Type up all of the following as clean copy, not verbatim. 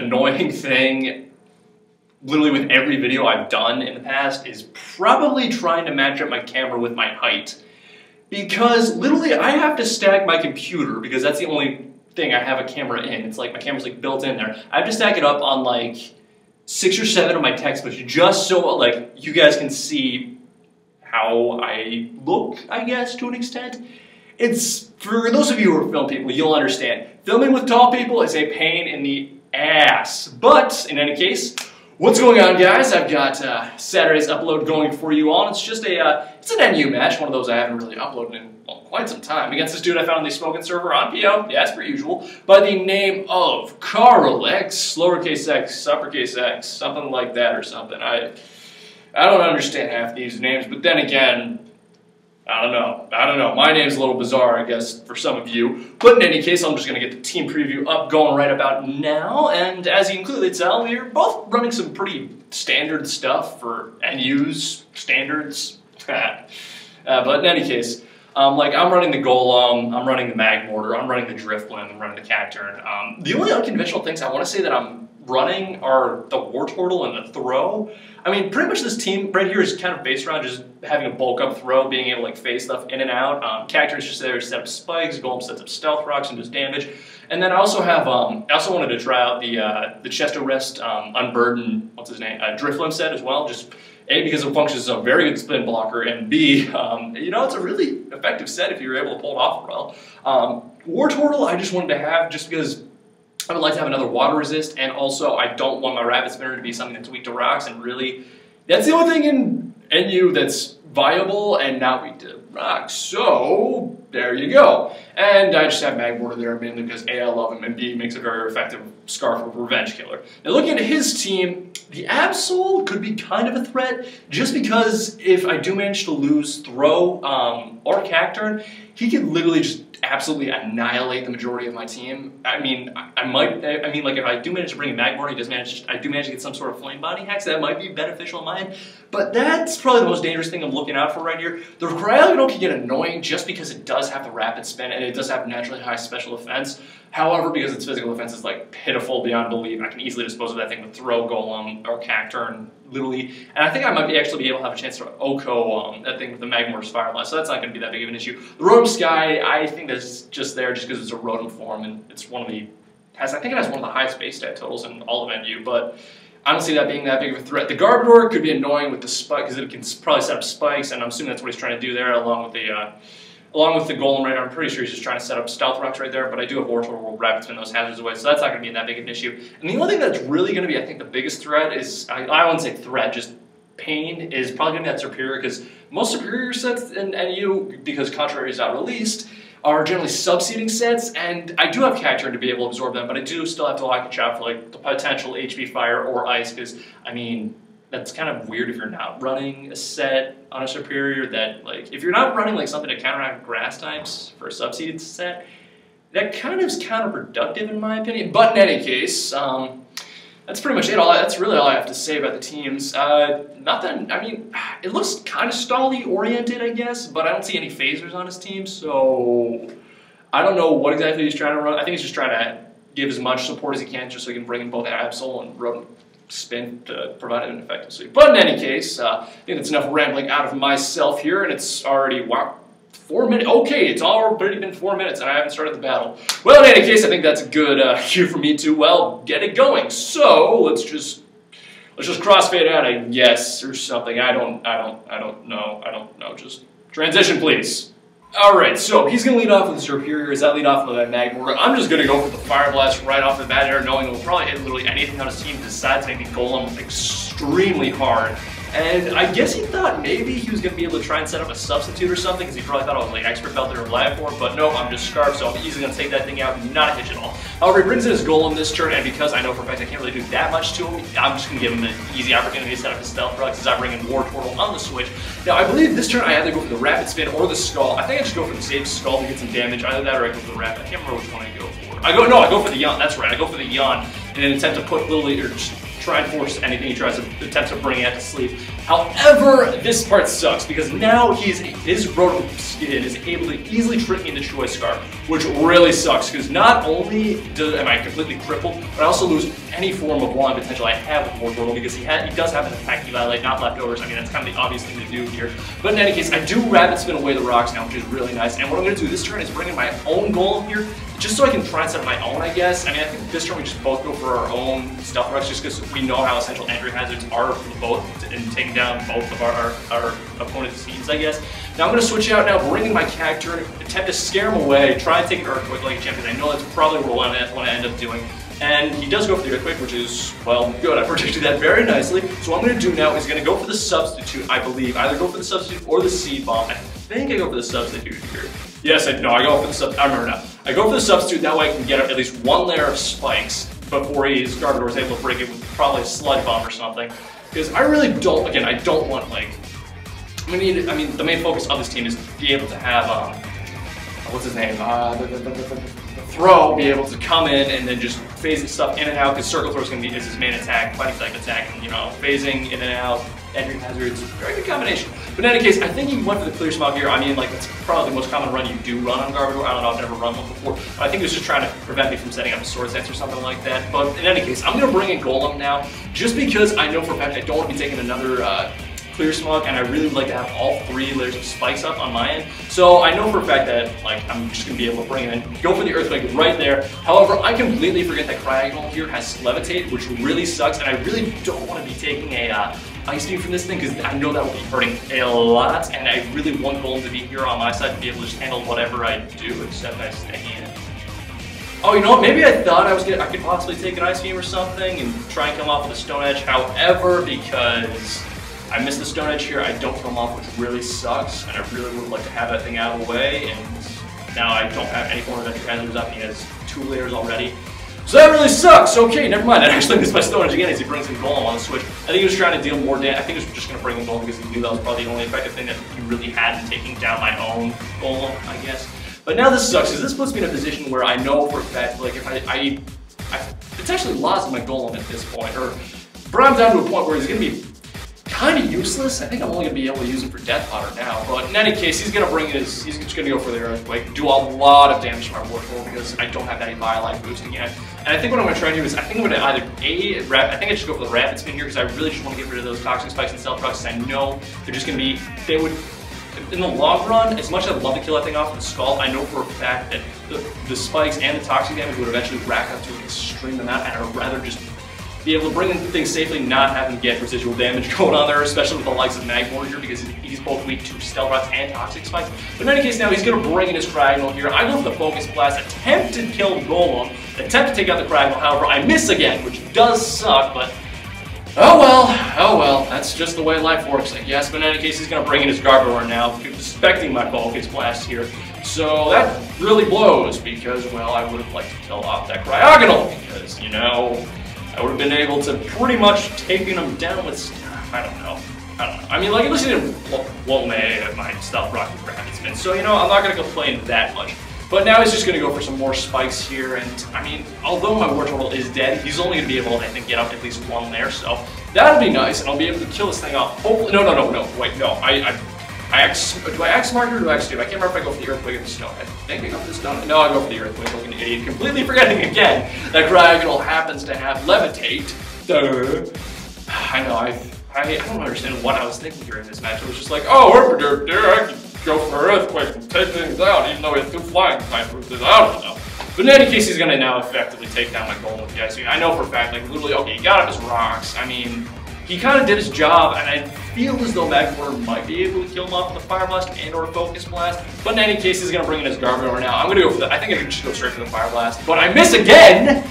annoying thing literally with every video I've done in the past is probably trying to match up my camera with my height. Because literally I have to stack my computer, because that's the only thing I have a camera in. It's like my camera's like built in there. I have to stack it up on like 6 or 7 of my textbooks just so like you guys can see how I look, I guess, to an extent. It's, for those of you who are film people, you'll understand. Filming with tall people is a pain in the ass. But, in any case, what's going on, guys? I've got Saturday's upload going for you all. It's just it's an NU match, one of those I haven't really uploaded in quite some time, against this dude I found on the Smokin' server on PO, yeah, as per usual, by the name of KarlXxX, lowercase x, uppercase x, something like that or something. I don't understand half these names, but then again, I don't know. My name's a little bizarre, I guess, for some of you. But in any case, I'm just going to get the team preview up going right about now. And as you can clearly tell, we're both running some pretty standard stuff for NU's standards. But in any case, like I'm running the Golem, I'm running the Mag Mortar, I'm running the Driftwind, I'm running the Cacturn. The only unconventional things I want to say that I'm running are the War Turtle and the Throw. I mean, pretty much this team right here is kind of based around just having a bulk up throw, being able to like phase stuff in and out. Cacturn's just there to set up spikes, Golem sets up stealth rocks and does damage. And then I also have, I also wanted to try out the chest arrest unburden, what's his name, Driftwind set as well. Just A, because it functions as a very good spin blocker, and B, you know, it's a really effective set if you're able to pull it off well. War Turtle I just wanted to have just because I would like to have another water resist, and also I don't want my Rapid Spinner to be something that's weak to rocks, and really, that's the only thing in NU that's viable and not weak to rocks. So, there you go. And I just have Mag Mortar there mainly because A, I love him, and B, makes a very effective Scarf of Revenge Killer. Now looking at his team, the Absol could be kind of a threat, just because if I do manage to lose Throw or Cacturn, he could literally just absolutely annihilate the majority of my team. I mean, like if I do manage to bring in Mag Mortar, I do manage to get some sort of Flame Body Hex, that might be beneficial in mine. But that's probably the most dangerous thing I'm looking out for right here. The Cryogonal can get annoying just because it does have the rapid spin and it does have naturally high special defense. However, because its physical defense is like pitiful beyond belief, I can easily dispose of that thing with Throw, Golem, or Cacturn, literally. And I think I might actually be able to have a chance to Oko that thing with the Mag Mortar's Fire Blast, so that's not going to be that big of an issue. The Rotom Sky, I think that's just there just because it's a Rotom form and it's one of the, I think it has one of the highest base stat totals in all of NU, but I don't see that being that big of a threat. The Garbodor could be annoying with the spike because it can probably set up spikes, and I'm assuming that's what he's trying to do there, along with the Golem right now. I'm pretty sure he's just trying to set up Stealth Rocks right there, but I do have War Turtle will Rapid Spin those hazards away, so that's not going to be that big of an issue. And the only thing that's really going to be, I think, the biggest threat is, I wouldn't say threat, just pain, is probably going to be that Superior, because most Superior sets in NU, because Contrary is out released, are generally sub-seeding sets, and I do have Cacturn to be able to absorb them, but I do still have to watch out for like the potential HP Fire or Ice, because, I mean, that's kind of weird if you're not running a set on a Superior that, like, if you're not running like something to counteract grass types for a sub-seeded set, that kind of is counterproductive in my opinion. But in any case, that's pretty much it. That's really all I have to say about the teams. Nothing, I mean, it looks kind of stally oriented, I guess, but I don't see any phasers on his team, so I don't know what exactly he's trying to run. I think he's just trying to give as much support as he can just so he can bring in both Absol and Rotom Spin to provide an effective sweep. But in any case, I think that's enough rambling out of myself here, and it's already, wow, 4 minutes. Okay, it's already been 4 minutes, and I haven't started the battle. Well, in any case, I think that's a good cue for me to, well, get it going. So let's just crossfade out, I guess, or something. I don't know. Just transition, please. Alright, so he's going to lead off with the Superior. As I lead off with that Mag Mortar, I'm just going to go for the Fire Blast right off the bat here, knowing it will probably hit literally anything on his team besides making Golem extremely hard. And I guess he thought maybe he was going to be able to try and set up a substitute or something, because he probably thought I was like Expert Belt or Live Form, but no, I'm just Scarf, so I'm easily going to take that thing out, not a hitch at all. However, he brings in his Golem this turn, and because I know for a fact I can't really do that much to him, I'm just going to give him an easy opportunity to set up his Stealth Rocks as I bring in War Turtle on the switch. Now, I believe this turn I either go for the Rapid Spin or the Skull. I think I just go for the safe Skull to get some damage, either that or I go for the Rapid. I can't remember which one I go for. I go for the Yawn, that's right, I go for the Yawn in an attempt to put literally, or just try and force anything he tries to attempt to bring it to sleep. However, this part sucks because now his roto skin is able to easily trick me into Choice Scarf, which really sucks because not only am I completely crippled, but I also lose any form of wand potential I have with Mortal Roto because he does have an attack evaluate, not leftovers. I mean, that's kind of the obvious thing to do here. But in any case, I do Rapid Spin away the rocks now, which is really nice. And what I'm going to do this turn is bring in my own Golem here, just so I can try and set up my own, I guess. I mean, I think this turn we just both go for our own Stealth Rocks just because we know how essential entry hazards are for both in taking down both of our opponent's teams, I guess. Now I'm going to switch out now, bring in my Cacturn, attempt to scare him away, try and take an Earthquake like a champion. I know that's probably what I want to end up doing. And he does go for the Earthquake, which is, well, good. I predicted that very nicely. So what I'm going to do now is going to go for the Substitute, I believe. Either go for the Substitute or the Seed Bomb. I think I go for the Substitute here. Yes, I go for the Substitute. I remember now. I go for the Substitute, that way I can get at least one layer of spikes before his Garbodor is able to break it with probably a Sludge Bomb or something. Because I really don't, again, I don't want, like, I mean, the main focus of this team is to be able to have, what's his name? The Throw, be able to come in and then just phase his stuff in and out, because Circle Throw is going to be his main attack, fighting type attack, and, you know, phasing in and out, entry hazards, very good combination. But in any case, I think he went for the Clear Smog here. I mean, like, that's probably the most common run you do run on Garbodor. I don't know, I've never run one before. But I think he was just trying to prevent me from setting up a Swords Dance or something like that. But in any case, I'm going to bring in Golem now, just because I know for a fact I don't want to be taking another Clear Smog, and I really would like to have all 3 layers of spikes up on my end. So I know for a fact that, like, I'm just going to be able to bring it in, go for the Earthquake right there. However, I completely forget that Cryogonal here has Levitate, which really sucks, and I really don't want to be taking a Ice Beam from this thing because I know that will be hurting a lot, and I really want Golem to be here on my side to be able to just handle whatever I do, except I stay in. Oh, you know what? Maybe I thought I could possibly take an Ice Beam or something and try and come off with a Stone Edge. However, because I missed the Stone Edge here, I don't come off, which really sucks, and I really would like to have that thing out of the way, and now I don't have any form of entry hazards up. He has 2 layers already. So that really sucks. Okay, never mind. I actually missed my Stone Edge again as he brings in Golem on the switch. I think he was trying to deal more damage. I think he was just going to bring in Golem because he knew that was probably the only effective thing that he really had in taking down my own Golem, I guess. But now this sucks, because this puts me in a position where I know for a fact, like, if I potentially lost my Golem at this point, or brought him down to a point where he's going to be kind of useless. I think I'm only going to be able to use him for Death Potter now, but in any case, he's going to bring his, he's just going to go for the Earthquake, do a lot of damage to my Warp Roll because I don't have any Biolife boost again. And I think what I'm going to try to do is, I think I'm going to either I think I should go for the Rapid Spin here because I really just want to get rid of those Toxic Spikes and Stealth Rocks because I know they're just going to be, they would, in the long run, as much as I'd love to kill that thing off with the Skull, I know for a fact that the spikes and the toxic damage would eventually rack up to an extreme amount, and I'd rather just be able to bring in things safely, not having to get residual damage going on there, especially with the likes of Magmor here, because he's both weak to Stealth Rocks and Toxic Spikes. But in any case, now he's going to bring in his Cryogonal here. I go for the Focus Blast, attempt to kill Golem, attempt to take out the Cryogonal. However, I miss again, which does suck, but oh well, that's just the way life works, I guess. But in any case, he's going to bring in his Garbodor now, expecting my Focus Blast here. So that really blows, because, well, I would have liked to kill off that Cryogonal, because, you know, I would have been able to pretty much taking him down with, I don't know. I mean, like, at least he didn't blow my Stealth Rock with Rapid Spin, so, you know, I'm not going to complain that much. But now he's just going to go for some more spikes here, and, I mean, although my War Turtle is dead, he's only going to be able to, I think, get up at least 1 there, so that'll be nice, and I'll be able to kill this thing off. Hopefully, no, wait, no, do I Axe Smart or do I Axe Tube? I can't remember if I go for the Earthquake or the Stone. I think I go for the Stone. No, I go for the Earthquake, like an idiot. Completely forgetting again that Cryogonal happens to have Levitate. Duh. I know, I don't understand what I was thinking during this match. It was just like, oh, I can go for Earthquake and take things out, even though he has 2 flying types. I don't know. But in any case, he's going to now effectively take down my Golem with the Ice Beam. I know for a fact, like, literally, okay, he got up his rocks. I mean, he kind of did his job, and I feel as though Magmor might be able to kill him off with a Fire Blast and or Focus Blast. But in any case, he's going to bring in his Garbodor now. I'm going to go for that. I think I can just go straight for the Fire Blast. But I miss again!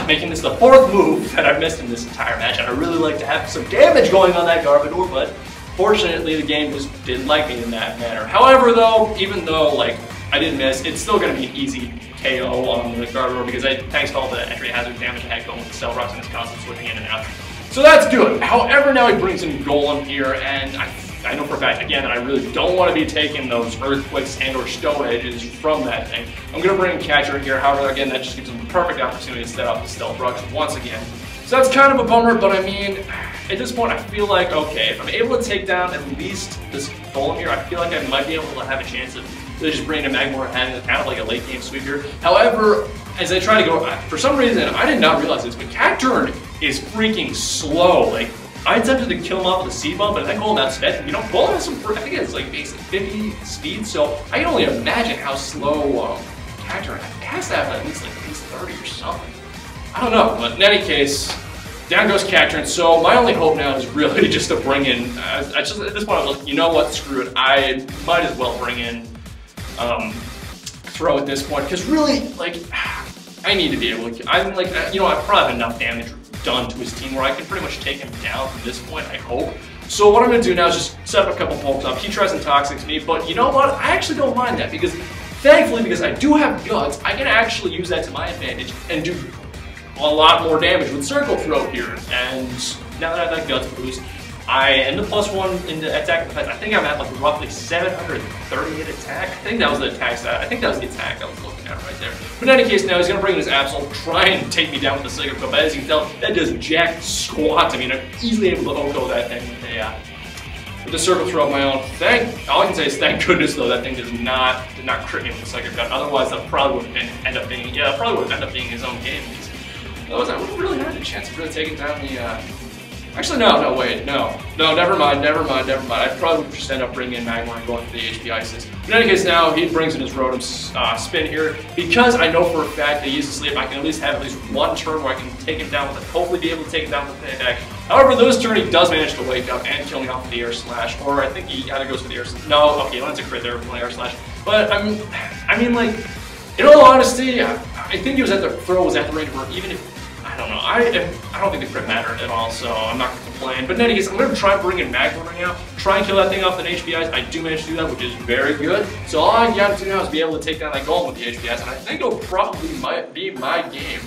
Making this the 4th move that I've missed in this entire match. And I really like to have some damage going on that Garbodor, but fortunately the game just didn't like me in that manner. However, though, even though, like, I didn't miss, it's still going to be an easy KO on the Garbodor because thanks to all the entry hazard damage I had going with the Stealth Rocks and his constant switching in and out. So that's good. However, now he brings in Golem here, and I know for a fact, again, that I really don't want to be taking those Earthquakes and or Stone Edges from that thing. I'm going to bring in Catcher here. However, again, that just gives him the perfect opportunity to set up the Stealth Rocks once again. So that's kind of a bummer, but I mean, at this point I feel like, okay, if I'm able to take down at least this golem here, I feel like I might be able to have a chance of really just bringing a Magmor and having kind of like a late game sweep here. However, as I try to go, for some reason, I did not realize this, but Cacturn is freaking slow. Like, I attempted to kill him off with a seed bomb, but that golem outsped, you know, golem has some, I think it's like basically 50 speed, so I can only imagine how slow Cacturn has to have at least 30 or something. I don't know, but in any case, down goes Cacturn. So my only hope now is really just to bring in, at this point I was like, you know what, screw it. I might as well bring in Throw at this point, because really, like, I need to be able to, I'm like, you know, I probably have enough damage done to his team where I can pretty much take him down from this point, I hope. So what I'm going to do now is just set up a couple pulps up. He tries and toxics me, but you know what, I actually don't mind that, because thankfully, because I do have guts, I can actually use that to my advantage and do a lot more damage with Circle Throw here. And now that I have that guts boost, I end up +1 into attack and defense. I think I'm at like roughly 738 attack. I think that was the attack stat. I think that was the attack I was looking at right there. But in any case, now he's going to bring in his Absol, try and take me down with the Sacred Cup. But as you can tell, that does jack squat to me, and I'm easily able to OHKO that thing with the Circle Throw of my own. All I can say is thank goodness though that thing did not crit me with the Sacred Cup. Otherwise, that probably would have ended up being his own game. Otherwise, I would have really had a chance of really taking down the. Actually, no, wait, no, never mind. I probably would just end up bringing in Magmar and going for the HP Isis. In any case, now he brings in his Rotom spin here. Because I know for a fact that he uses Sleep, I can at least have at least one turn where I can take him down with it, hopefully be able to take him down with the payback. However, this turn he does manage to wake up and kill me off with the Air Slash, or I think he either goes for the Air Slash. No, okay, he lands a crit there with the Air Slash. But I mean, like, in all honesty, I think he was at the throw was at the range where even if. I don't know. I don't think the crit mattered at all, so I'm not going to complain. But in any case, I'm going to try and bring in Magmar right now. Try and kill that thing off with an HPIs. I do manage to do that, which is very good. So all I got to do now is be able to take down that golem with the HPIs, and I think it'll probably might be my game.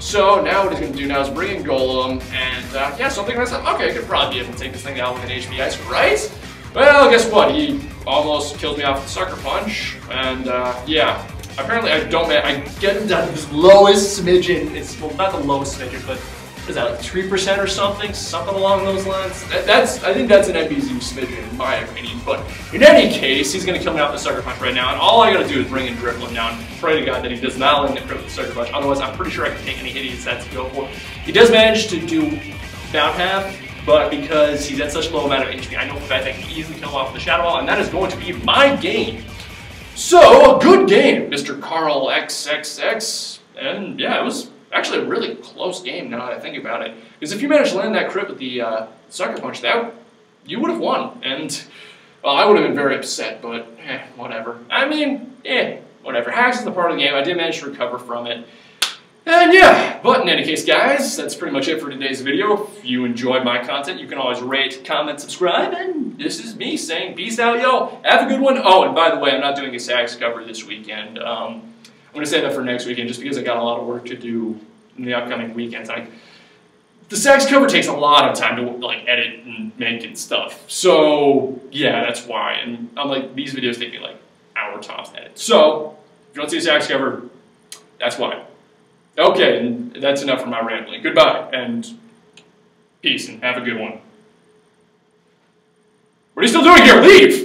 So now what he's going to do now is bring in Golem, and yeah, so I'm thinking to myself, okay, I could probably be able to take this thing out with an HPIs, right? Well, guess what? He almost killed me off with the Sucker Punch, and yeah. Apparently I get him down to this lowest smidgen. It's, well, not the lowest smidgen, but is that like 3% or something? Something along those lines. I think that's an NBZ smidgen in my opinion. But in any case, he's going to kill me off the Sucker Punch right now. And all I got to do is bring in Drifloon now and pray to God that he does not land the crit with the Sucker Punch. Otherwise, I'm pretty sure I can take any hit he decides to go for. He does manage to do about half. But because he's at such a low amount of HP, I know for a fact I can easily kill him off with the Shadow Ball. And that is going to be my game. So, a good game, Mr. KarlXxX, and yeah, it was actually a really close game now that I think about it, because if you managed to land that crit with the Sucker Punch, you would have won, and, well, I would have been very upset, but, whatever. I mean, whatever. Hacks is the part of the game, I did manage to recover from it, and yeah, but in any case, guys, that's pretty much it for today's video. If you enjoyed my content, you can always rate, comment, subscribe, and this is me saying peace out, yo. Have a good one. Oh, and by the way, I'm not doing a SAGS cover this weekend. I'm going to save that for next weekend just because I got a lot of work to do in the upcoming weekends. The SAGS cover takes a lot of time to like edit and make and stuff. So yeah, that's why. And I'm like, these videos take me like hour tops to edit. So if you don't see a SAGS cover, that's why. Okay, and that's enough for my rambling. Goodbye, and peace, and have a good one. What are you still doing here? Leave!